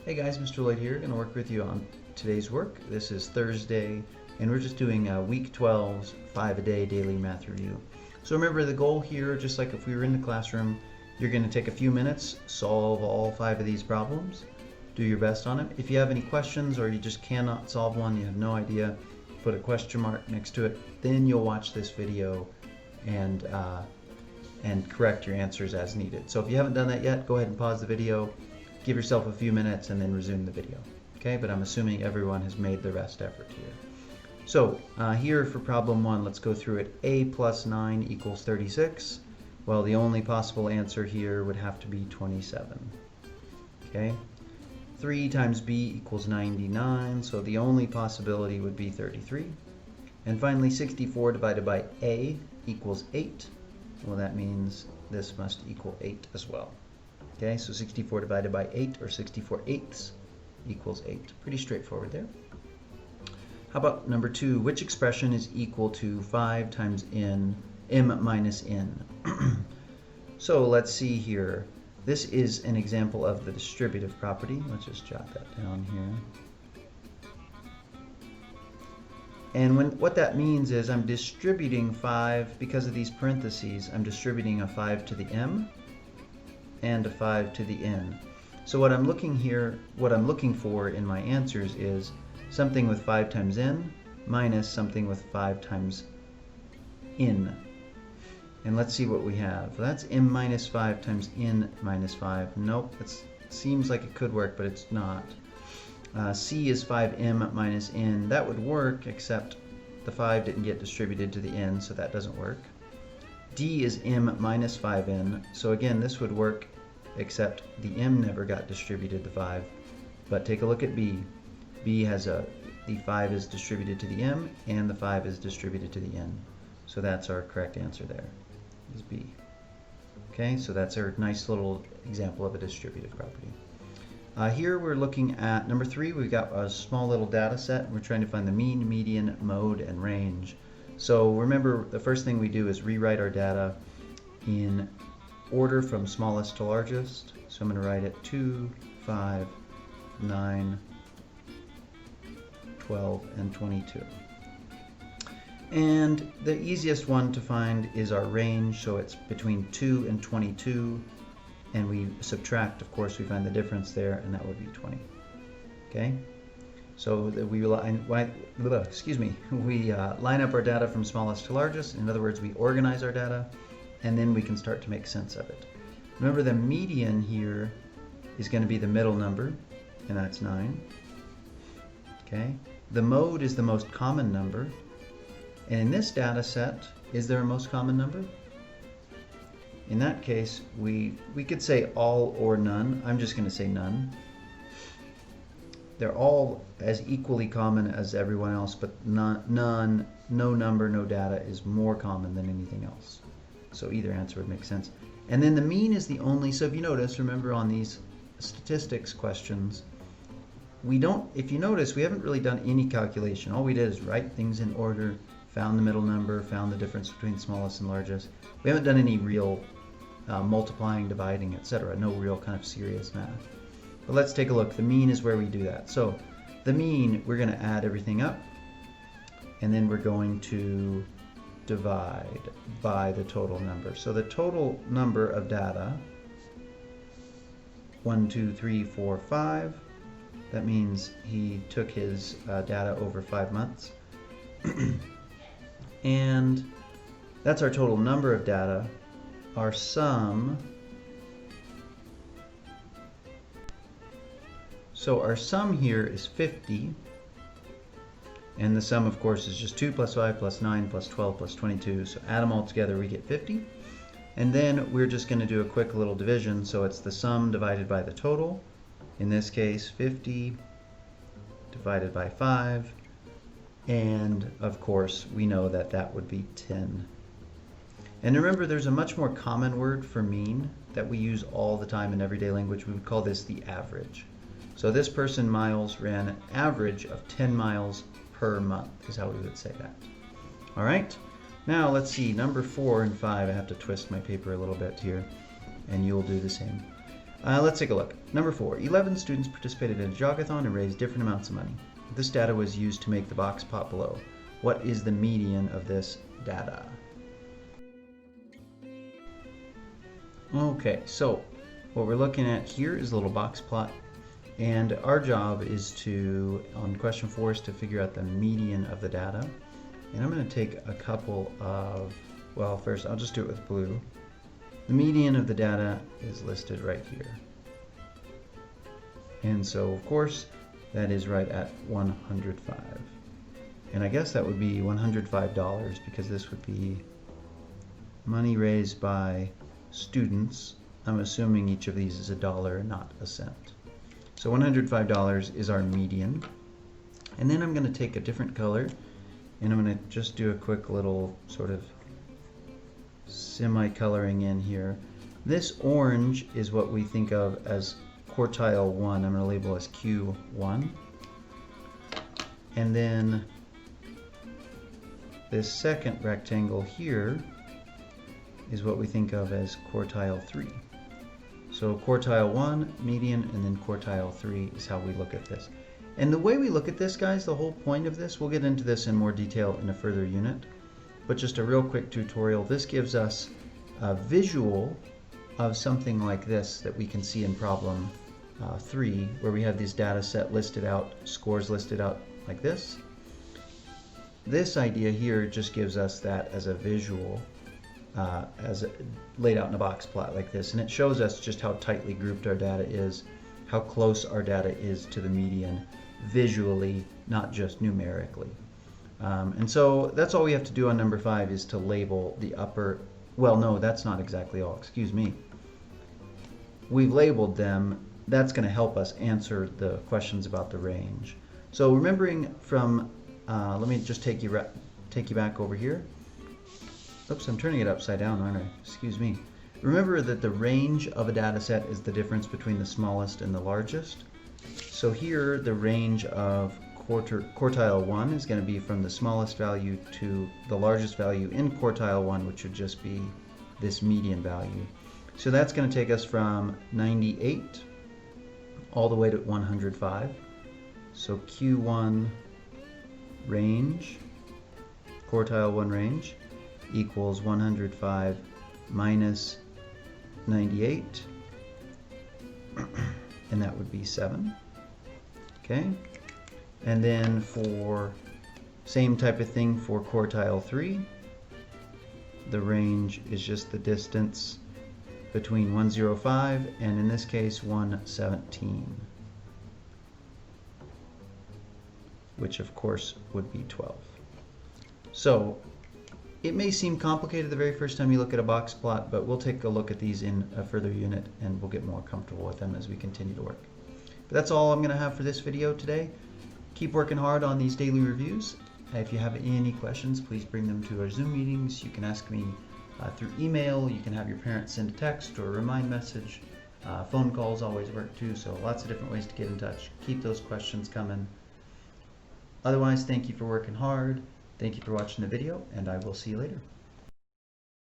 Hey guys, Mr. Lloyd here, going to work with you on today's work. This is Thursday, and we're just doing week 12's 5-a-day daily math review. So remember the goal here, just like if we were in the classroom, you're going to take a few minutes, solve all 5 of these problems, do your best on it. If you have any questions or you just cannot solve one, you have no idea, put a question mark next to it, then you'll watch this video and correct your answers as needed. So if you haven't done that yet, go ahead and pause the video, give yourself a few minutes, and then resume the video. Okay, but I'm assuming everyone has made their best effort here. So here for problem 1, let's go through it. A plus 9 equals 36. Well, the only possible answer here would have to be 27. Okay, 3 times B equals 99, so the only possibility would be 33. And finally, 64 divided by A equals 8. Well, that means this must equal 8 as well. Okay, so 64 divided by 8, or 64 eighths, equals 8. Pretty straightforward there. How about number 2? Which expression is equal to 5 times m minus n? So let's see here. This is an example of the distributive property. Let's just jot that down here. And what that means is I'm distributing 5, because of these parentheses, I'm distributing a 5 to the m and a 5 to the n. So what I'm looking for in my answers is something with 5 times n minus something with 5 times n. And let's see what we have. That's m minus 5 times n minus 5. Nope, it seems like it could work, but it's not. C is 5m minus n. That would work, except the 5 didn't get distributed to the n, so that doesn't work. D is m minus 5n. So again, this would work, except the m never got distributed to 5. But take a look at B. B has the 5 is distributed to the m, and the 5 is distributed to the n. So that's our correct answer there, is B. Okay, so that's our nice little example of a distributive property. Here we're looking at number 3. We've got a small little data set, and we're trying to find the mean, median, mode, and range. So remember, the first thing we do is rewrite our data in order from smallest to largest. So I'm going to write it 2, 5, 9, 12, and 22. And the easiest one to find is our range, so it's between 2 and 22. And we subtract, of course, we find the difference there, and that would be 20. Okay? So we line up our data from smallest to largest. In other words, we organize our data, and then we can start to make sense of it. Remember, the median here is going to be the middle number, and that's 9. Okay? The mode is the most common number. And in this data set, is there a most common number? In that case, we could say all or none. I'm just going to say none. They're all as equally common as everyone else, but no number, no data is more common than anything else. So either answer would make sense. And then the mean is the only, so if you notice, remember on these statistics questions, if you notice, we haven't really done any calculation. All we did is write things in order, found the middle number, found the difference between smallest and largest. We haven't done any real multiplying, dividing, etc. No real kind of serious math. But let's take a look. The mean is where we do that. So the mean, we're going to add everything up, and then we're going to divide by the total number. So the total number of data, 1, 2, 3, 4, 5. That means he took his data over 5 months. And that's our total number of data. Our sum, so our sum here is 50, and the sum, of course, is just 2 plus 5 plus 9 plus 12 plus 22, so add them all together, we get 50. And then we're just going to do a quick little division, so it's the sum divided by the total. In this case, 50 divided by 5, and of course, we know that that would be 10. And remember, there's a much more common word for mean that we use all the time in everyday language. We would call this the average. So this person, Miles, ran an average of 10 miles per month, is how we would say that. All right, now let's see, number 4 and 5. I have to twist my paper a little bit here, and you'll do the same. Let's take a look. Number 4, 11 students participated in a jogathon and raised different amounts of money. This data was used to make the box plot below. What is the median of this data? Okay, so what we're looking at here is a little box plot, and our job is to, on question 4, is to figure out the median of the data. And I'm going to take a couple of, well, first I'll just do it with blue. The median of the data is listed right here. And so, of course, that is right at 105. And I guess that would be $105 because this would be money raised by students. I'm assuming each of these is $1 and not a cent. So $105 is our median. And then I'm going to take a different color and I'm going to just do a quick little sort of semi-coloring in here. This orange is what we think of as quartile 1. I'm going to label as Q1. And then this second rectangle here is what we think of as quartile 3. So quartile 1, median, and then quartile 3 is how we look at this. And the way we look at this, guys, the whole point of this, we'll get into this in more detail in a further unit, but just a real quick tutorial. This gives us a visual of something like this that we can see in problem 3, where we have these data set listed out, scores listed out like this. This idea here just gives us that as a visual, laid out in a box plot like this, and it shows us just how tightly grouped our data is, how close our data is to the median visually, not just numerically. And so that's all we have to do on number 5 is to label the upper, well, no, that's not exactly all, excuse me. We've labeled them. That's going to help us answer the questions about the range. So remembering from, let me just take you back over here. Oops, I'm turning it upside down, aren't I? Excuse me. Remember that the range of a data set is the difference between the smallest and the largest. So here, the range of quartile 1 is going to be from the smallest value to the largest value in quartile 1, which would just be this median value. So that's going to take us from 98 all the way to 105. So Q1 range, quartile 1 range, equals 105 minus 98, and that would be 7. Okay, and then for same type of thing for quartile 3, the range is just the distance between 105 and in this case 117, which of course would be 12. So it may seem complicated the very first time you look at a box plot, but we'll take a look at these in a further unit and we'll get more comfortable with them as we continue to work. But that's all I'm going to have for this video today. Keep working hard on these daily reviews. If you have any questions, please bring them to our Zoom meetings. You can ask me through email. You can have your parents send a text or a remind message. Phone calls always work too, so lots of different ways to get in touch. Keep those questions coming. Otherwise, thank you for working hard. Thank you for watching the video, and I will see you later.